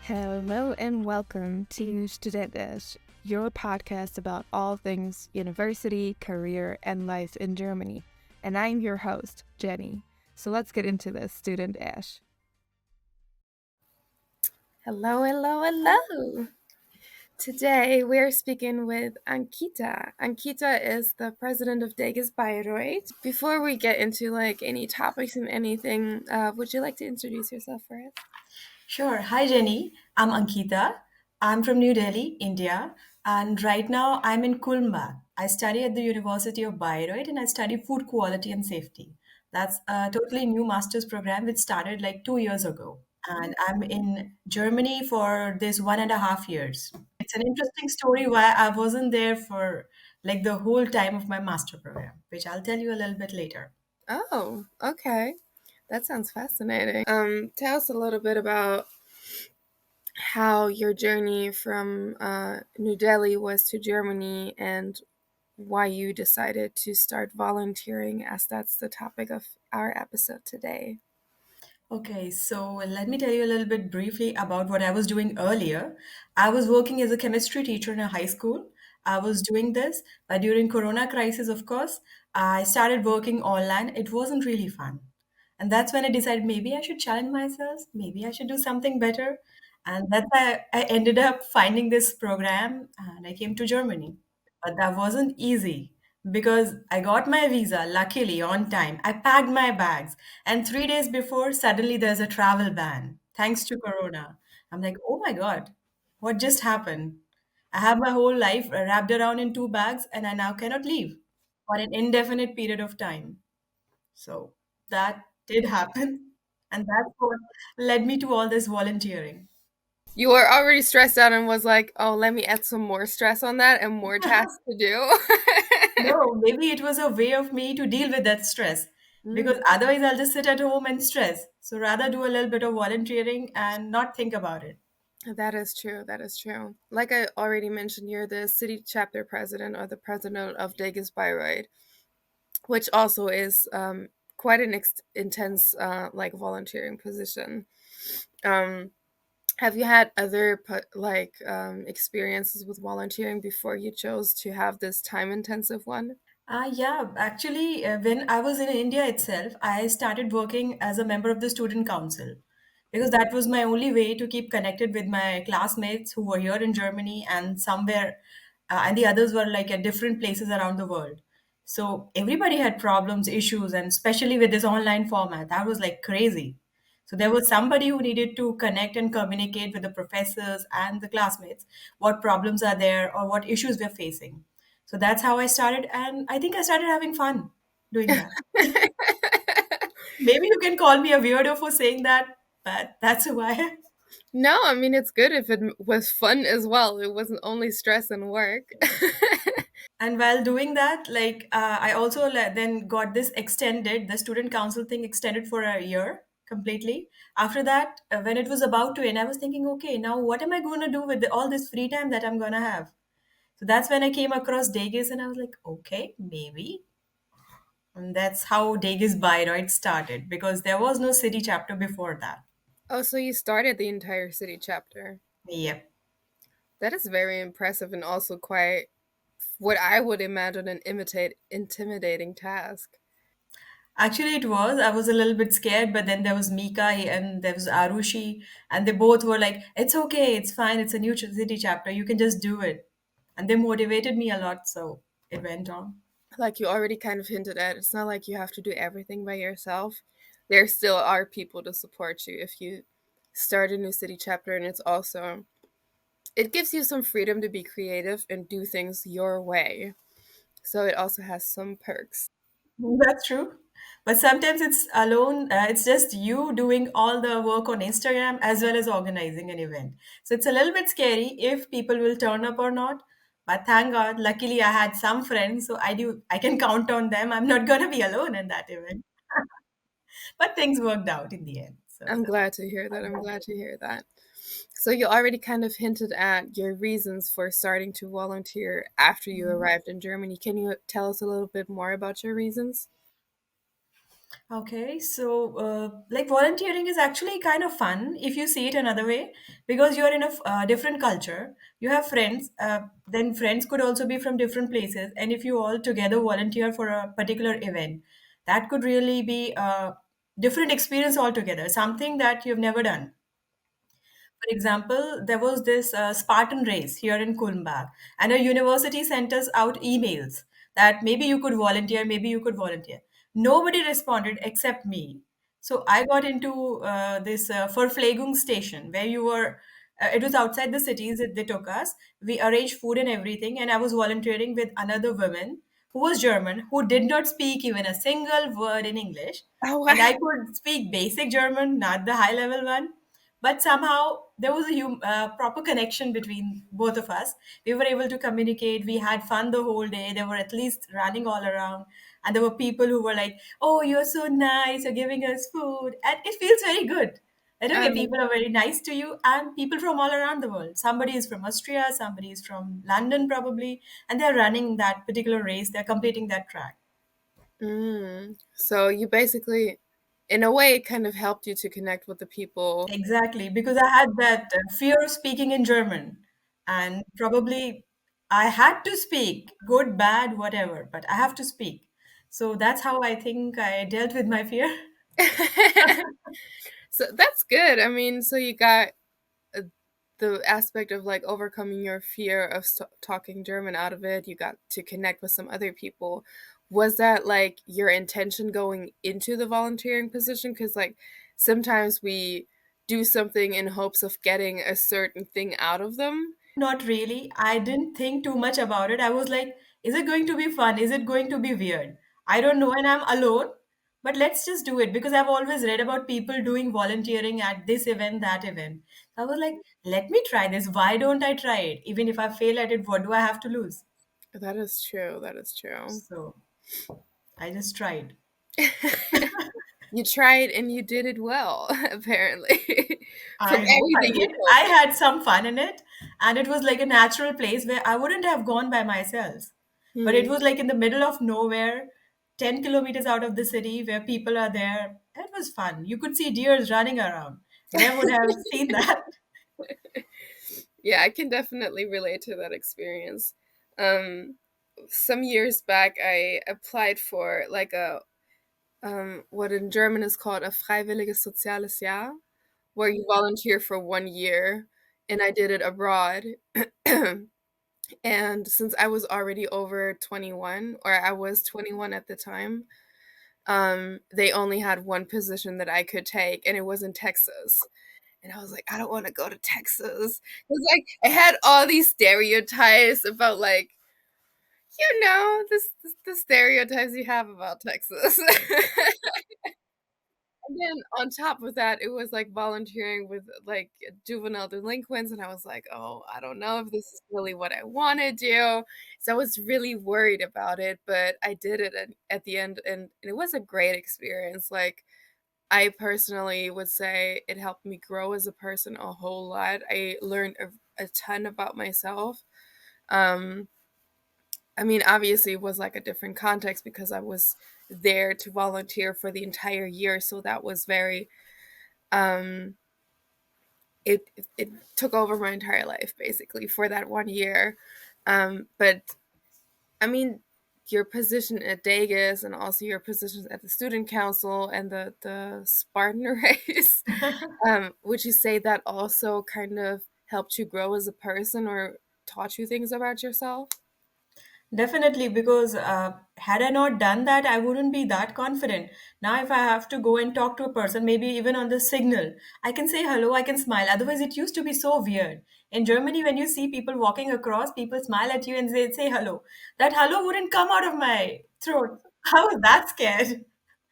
Hello and welcome to Studentisch, your podcast about all things university, career, and life in Germany. And I'm your host, Jenny. So let's get into this, Student Ash. Hello, hello, hello. Today we're speaking with Ankita. Ankita is the president of Degas Bayreuth. Before we get into any topics and anything, would you like to introduce yourself for us? Sure. Hi, Jenny. I'm Ankita. I'm from New Delhi, India. And right now I'm in Kulmbach. I study at the University of Bayreuth and I study food quality and safety. That's a totally new master's program which started like 2 years ago. And I'm in Germany for this 1.5 years. It's an interesting story why I wasn't there for like the whole time of my master program, which I'll tell you a little bit later. Oh, okay. That sounds fascinating. Tell us a little bit about how your journey from New Delhi was to Germany and why you decided to start volunteering, as that's the topic of our episode today. Okay, so let me tell you a little bit briefly about what I was doing earlier. I was working as a chemistry teacher in a high school. I was doing this, but during Corona crisis, of course, I started working online. It wasn't really fun. And that's when I decided maybe I should challenge myself, maybe I should do something better. And that's why I ended up finding this program and I came to Germany. But that wasn't easy because I got my visa luckily on time. I packed my bags, and 3 days before, suddenly there's a travel ban thanks to Corona. I'm like, oh my God, what just happened? I have my whole life wrapped around in two bags, and I now cannot leave for an indefinite period of time. So that did happen. And that's what led me to all this volunteering. You were already stressed out and was like, "Oh, let me add some more stress on that and more tasks to do." No, maybe it was a way of me to deal with that stress Mm, because otherwise I'll just sit at home and stress. So rather do a little bit of volunteering and not think about it. that is true. That is true. Like I already mentioned, you're the city chapter president or the president of Degas Bayreuth, which also is quite an intense volunteering position. Um, have you had other experiences with volunteering before you chose to have this time intensive one? Yeah, actually, when I was in India itself, I started working as a member of the student council because that was my only way to keep connected with my classmates who were here in Germany and somewhere, and the others were like at different places around the world. So everybody had problems, issues, and especially with this online format, that was like crazy. So there was somebody who needed to connect and communicate with the professors and the classmates, what problems are there or what issues we're facing. So that's how I started, and I think I started having fun doing that. Maybe you can call me a weirdo for saying that, but that's who I am. No, I mean it's good if it was fun as well. It wasn't only stress and work. And while doing that, I also then got this extended, the student council thing extended for a year completely. After that, when it was about to end, I was thinking, okay, now what am I going to do with all this free time that I'm going to have? So that's when I came across Dagis, and I was like, okay, maybe. And that's how Dagis Bayreuth started because there was no city chapter before that. Oh, so you started the entire city chapter. Yep. That is very impressive and also quite what I would imagine an intimidating task. Actually, it was. I was a little bit scared, but then there was Mika and there was Arushi, and they both were like, "It's okay, it's fine, it's a new city chapter. You can just do it." And they motivated me a lot, so it went on. Like you already kind of hinted at, it's not like you have to do everything by yourself. There still are people to support you if you start a new city chapter, and it gives you some freedom to be creative and do things your way. So it also has some perks. That's true. But sometimes it's alone, it's just you doing all the work on Instagram as well as organizing an event. So it's a little bit scary if people will turn up or not. But thank God, luckily I had some friends, so I can count on them. I'm not gonna be alone in that event. But things worked out in the end. So I'm glad to hear that. I'm glad to hear that. So you already kind of hinted at your reasons for starting to volunteer after you arrived in Germany. Can you tell us a little bit more about your reasons? Okay, so like volunteering is actually kind of fun if you see it another way, because you're in a different culture. You have friends, then friends could also be from different places, and if you all together volunteer for a particular event, that could really be a different experience altogether, something that you've never done. For example, there was this Spartan race here in Kulmbach, and a university sent us out emails that maybe you could volunteer, maybe you could volunteer. Nobody responded except me. So I got into this Verpflegung station where you were. It was outside the cities that they took us. We arranged food and everything, and I was volunteering with another woman who was German, who did not speak even a single word in English, Oh and I wow. could speak basic German, not the high level one, but somehow there was a proper connection between both of us. We were able to communicate. We had fun the whole day. They were at least running all around, and there were people who were like, "Oh, you're so nice, you're giving us food," and it feels very good. That okay, Um, people are very nice to you, and people from all around the world. Somebody is from Austria, somebody is from London probably, and they're running that particular race, they're completing that track. so you basically, in a way, it kind of helped you to connect with the people. Exactly, because I had that fear of speaking in German, and probably I had to speak, good, bad, whatever, but I have to speak. So that's how I think I dealt with my fear. So that's good. I mean, so you got uh, the aspect of like overcoming your fear of talking German out of it. You got to connect with some other people. Was that like your intention going into the volunteering position? Because like sometimes we do something in hopes of getting a certain thing out of them. Not really. I didn't think too much about it. I was like, is it going to be fun? Is it going to be weird? I don't know, and I'm alone, but let's just do it because I've always read about people doing volunteering at this event, that event. So I was like, let me try this. Why don't I try it? Even if I fail at it, what do I have to lose? That is true. That is true. So I just tried. You tried and you did it well, apparently. From I hope I everything you did. told I me. had some fun in it, and it was like a natural place where I wouldn't have gone by myself. But it Hmm. was like in the middle of nowhere, 10 kilometers out of the city where people are there. It was fun. You could see deers running around. Where would have seen that? Yeah, I can definitely relate to that experience. Um, some years back, I applied for like a what in German is called a freiwilliges soziales Jahr, where you volunteer for 1 year, and I did it abroad. And since I was already over 21, or I was 21 at the time, they only had one position that I could take, and it was in Texas. And I was like, I don't want to go to Texas. Because like I had all these stereotypes about like, the stereotypes you have about Texas. And then on top of that, it was like volunteering with like juvenile delinquents, and I was like, oh, I don't know if this is really what I want to do. So I was really worried about it, but I did it at the end, and it was a great experience. Like I personally would say it helped me grow as a person a whole lot. I learned a ton about myself. Um, I mean, obviously, it was like a different context because I was there to volunteer for the entire year, so that was very um, it took over my entire life basically for that 1 year. But I mean, your position at Dagus and also your positions at the student council and the Spartan race, would you say that also kind of helped you grow as a person or taught you things about yourself? Definitely, because had I not done that, I wouldn't be that confident. Now, if I have to go and talk to a person, maybe even on the signal, I can say hello, I can smile. Otherwise, it used to be so weird. In Germany, when you see people walking across, people smile at you and say hello. That hello wouldn't come out of my throat. I was that scared.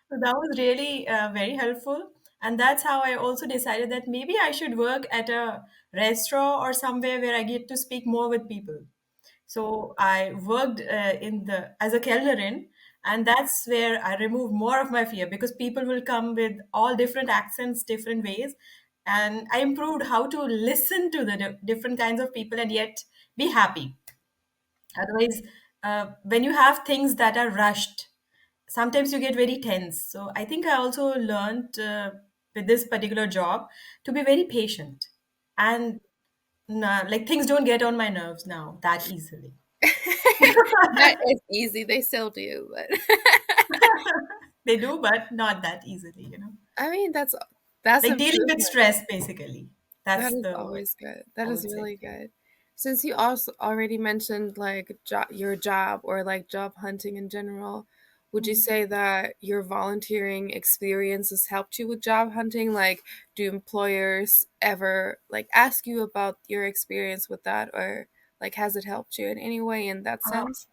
So that was really very helpful. And that's how I also decided that maybe I should work at a restaurant or somewhere where I get to speak more with people. So I worked in the as a kellnerin, and that's where I removed more of my fear because people will come with all different accents, different ways, and I improved how to listen to the different kinds of people and yet be happy. Otherwise, when you have things that are rushed, sometimes you get very tense. So I think I also learned with this particular job to be very patient, and like things don't get on my nerves now that easily. Not as easy. They still do, but They do, but not that easily, I mean that's like dealing with improvement. stress basically. That That's is the word always good. That I is would say. really good. Since you also already mentioned like your job or like job hunting in general, would you Mm. say that your volunteering experience has helped you with job hunting? Like, do employers ever like ask you about your experience with that, or like has it helped you in any way in that Uh, sense?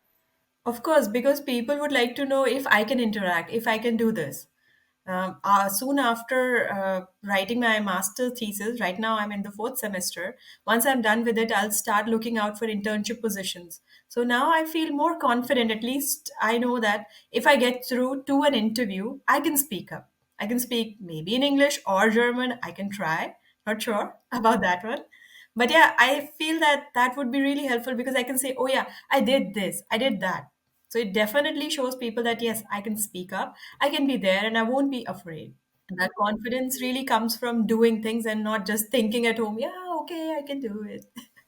of course, because people would like to know if I can interact, if I can do this. Soon after writing my master's thesis, right now I'm in the fourth semester. Once I'm done with it, I'll start looking out for internship positions. So now I feel more confident. At least I know that if I get through to an interview, I can speak up. I can speak maybe in English or German. I can try. Not sure about that one. But yeah, I feel that that would be really helpful because I can say, oh yeah, I did this, I did that. So it definitely shows people that yes, I can speak up, I can be there, and I won't be afraid. And that confidence really comes from doing things and not just thinking at home, yeah, okay, I can do it.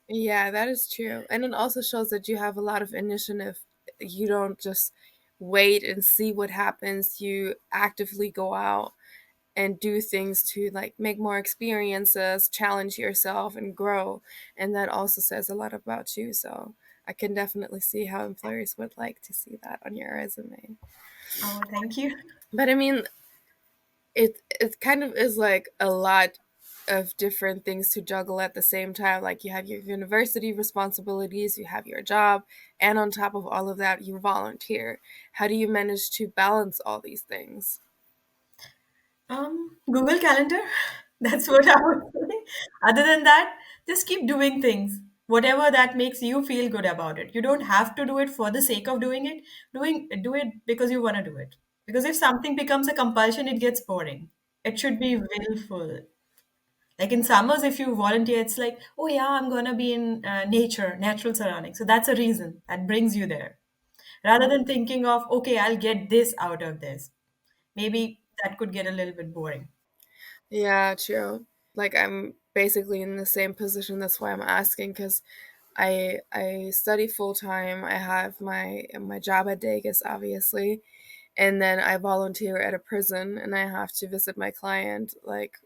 Yeah, that is true. And it also shows that you have a lot of initiative. You don't just wait and see what happens. You actively go out and do things to like make more experiences, challenge yourself and grow. And that also says a lot about you. So I can definitely see how employers would like to see that on your resume. Oh, thank you. But I mean, it kind of is like a lot of different things to juggle at the same time. Like you have your university responsibilities, you have your job, and on top of all of that, you volunteer. How do you manage to balance all these things? Google Calendar. That's what I would say. Other than that, just keep doing things. Whatever that makes you feel good about it. You don't have to do it for the sake of doing it. Do it because you want to do it. Because if something becomes a compulsion, it gets boring. It should be willful. Like in summers, if you volunteer, it's like, oh yeah, I'm gonna be in nature, natural surroundings. So that's a reason that brings you there. Rather than thinking of, okay, I'll get this out of this. Maybe that could get a little bit boring. Yeah, true. Like I'm basically in the same position. That's why I'm asking because I study full time. I have my job at Degas, obviously, and then I volunteer at a prison, and I have to visit my client. Like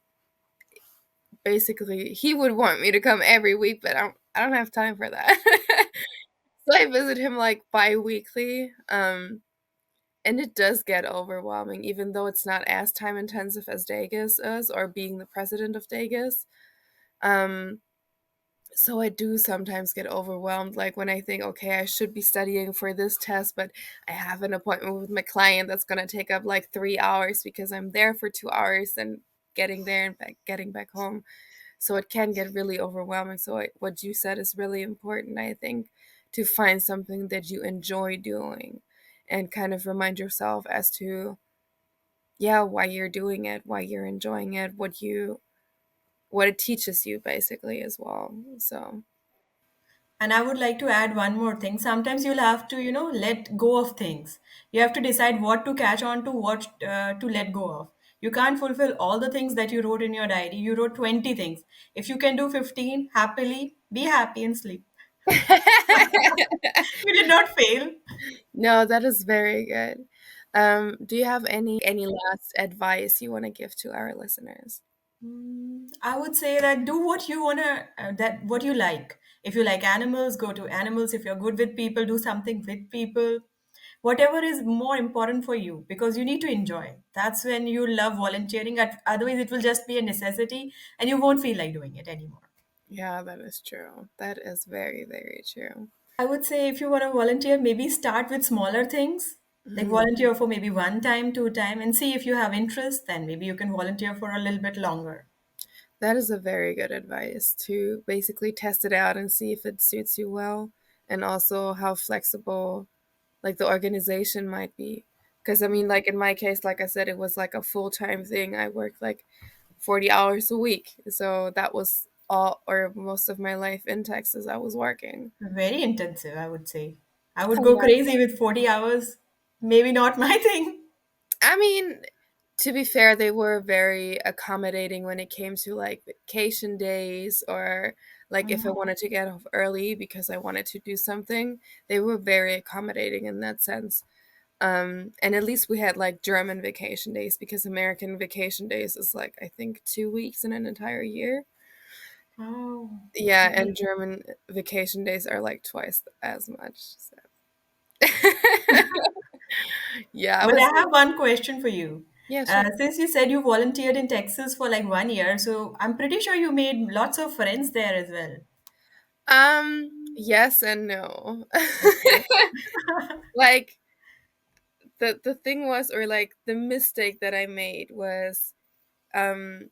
basically, he would want me to come every week, but I don't have time for that. So I visit him like bi-weekly. And it does get overwhelming, even though it's not as time intensive as Degas is, or being the president of Degas. Um, so I do sometimes get overwhelmed, like when I think, okay, I should be studying for this test, but I have an appointment with my client that's going to take up like 3 hours because I'm there for 2 hours and getting there and getting back home. So it can get really overwhelming. So what you said is really important, I think, to find something that you enjoy doing and kind of remind yourself as to, yeah, why you're doing it, why you're enjoying it, what it teaches you basically as well. So And I would like to add one more thing. Sometimes you'll have to, let go of things. You have to decide what to catch on to, what to let go of. You can't fulfill all the things that you wrote in your diary. You wrote 20 things. If you can do 15 happily, be happy and sleep. You did not fail. no, that is very good. Do you have any last advice you want to give to our listeners? I would say that do what you wanna, that what you like. If you like animals, go to animals. If you're good with people, do something with people. Whatever is more important for you, because you need to enjoy. That's when you love volunteering. Otherwise, it will just be a necessity, and you won't feel like doing it anymore. Yeah, that is true. That is very, very true. I would say if you want to volunteer, maybe start with smaller things. Like Mhm. volunteer for maybe one time, two time, and see if you have interest. Then maybe you can volunteer for a little bit longer. That is a very good advice to basically test it out and see if it suits you well and also how flexible like the organization might be. Because I mean, like in my case, like I said, it was like a full-time thing. I worked like 40 hours a week. So that was all or most of my life in Texas I was working. Very intensive, I would say. I would Oh, go yeah. crazy with 40 hours. Maybe not my thing. I mean, to be fair, they were very accommodating when it came to like vacation days or like if I Mhm. wanted to get off early because I wanted to do something. They were very accommodating in that sense. And at least we had like German vacation days because American vacation days is like I think 2 weeks in an entire year. Oh, Yeah, okay. and German vacation days are like twice as much. So. Yeah, I But was. I have one question for you. Yeah, sure. Since you said you volunteered in Texas for like 1 year, so I'm pretty sure you made lots of friends there as well. Yes and no. Okay. Like the thing was, or like the mistake that I made was, um,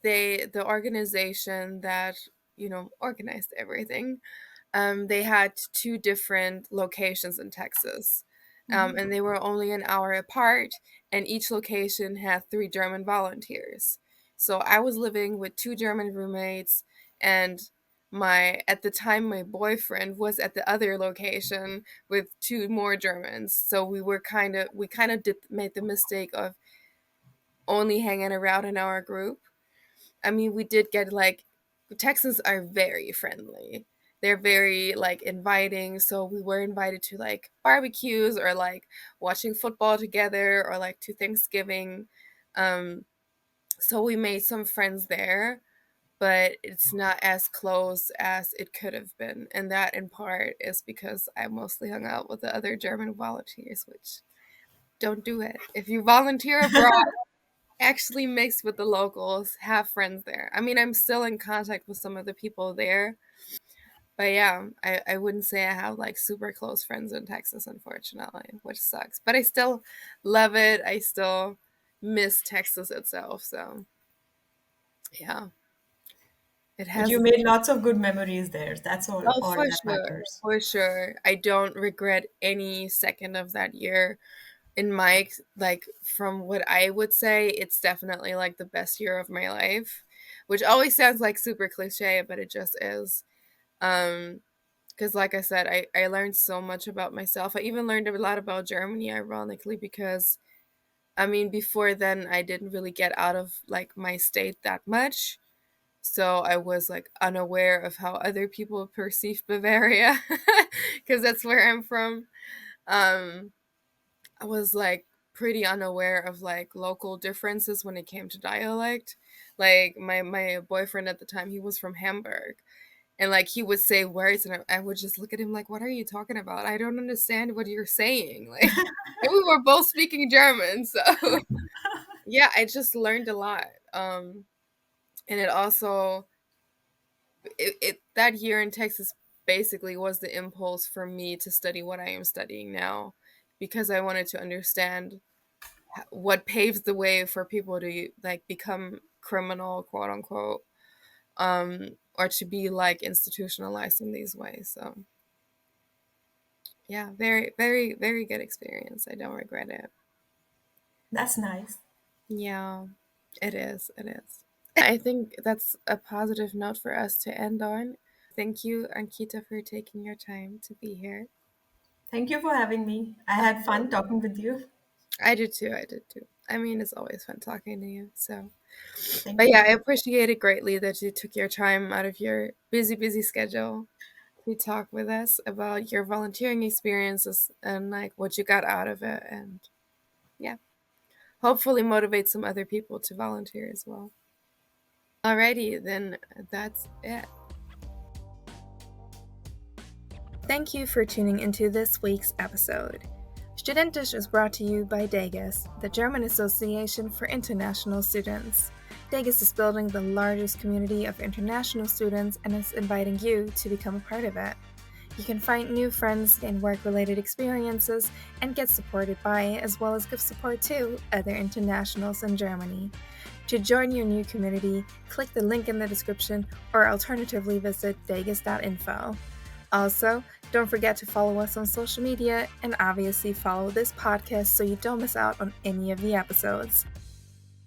the organization that organized everything. They had two different locations in Texas, Mhm. and they were only an hour apart, and each location had three German volunteers. So I was living with two German roommates, and at the time my boyfriend was at the other location with two more Germans. So we kind of did made the mistake of only hanging around in our group. I mean, we did get like Texans are very friendly. They're very like inviting, so we were invited to like barbecues or like watching football together or like to Thanksgiving. Um so we made some friends there, but it's not as close as it could have been. And that in part is because I mostly hung out with the other German volunteers, which don't do it. If you volunteer abroad, actually mix with the locals, have friends there. I mean, I'm still in contact with some of the people there, but yeah, I wouldn't say I have like super close friends in Texas, unfortunately, which sucks. But I still love it. I still miss Texas itself. So yeah, it But you has. made lots of good memories there. That's Oh, all for that sure, matters. for sure. I don't regret any second of that year. In like from what I would say, it's definitely like the best year of my life, which always sounds like super cliche, but it just is. Because like I said, I learned so much about myself. I even learned a lot about Germany, ironically, because I mean before then I didn't really get out of like my state that much. So I was like unaware of how other people perceive Bavaria because that's where I'm from. Um I was like pretty unaware of like local differences when it came to dialect. Like my boyfriend at the time, he was from Hamburg, and like he would say words, and I would just look at him like, "What are you talking about? I don't understand what you're saying." Like, and we were both speaking German, so yeah, I just learned a lot. And it also it that year in Texas basically was the impulse for me to study what I am studying now, because I wanted to understand what paves the way for people to like become criminal, quote unquote, or to be like institutionalized in these ways. So yeah, very very very good experience. I don't regret it. That's nice. Yeah, it is, it is. I think that's a positive note for us to end on. Thank you, Ankita, for taking your time to be here. Thank you for having me. I Of had course. fun talking with you. I did too, I did too. I mean, it's always fun talking to you. So Thank but yeah, you. I appreciate it greatly that you took your time out of your busy, busy schedule to talk with us about your volunteering experiences and like what you got out of it. And yeah, hopefully motivate some other people to volunteer as well. Alrighty, then that's it. Thank you for tuning into this week's episode. Studentisch is brought to you by DEGIS, the German Association for International Students. DEGIS is building the largest community of international students and is inviting you to become a part of it. You can find new friends, gain work-related experiences, and get supported by, as well as give support to, other internationals in Germany. To join your new community, click the link in the description or alternatively visit degis.info. Also, don't forget to follow us on social media and obviously follow this podcast so you don't miss out on any of the episodes.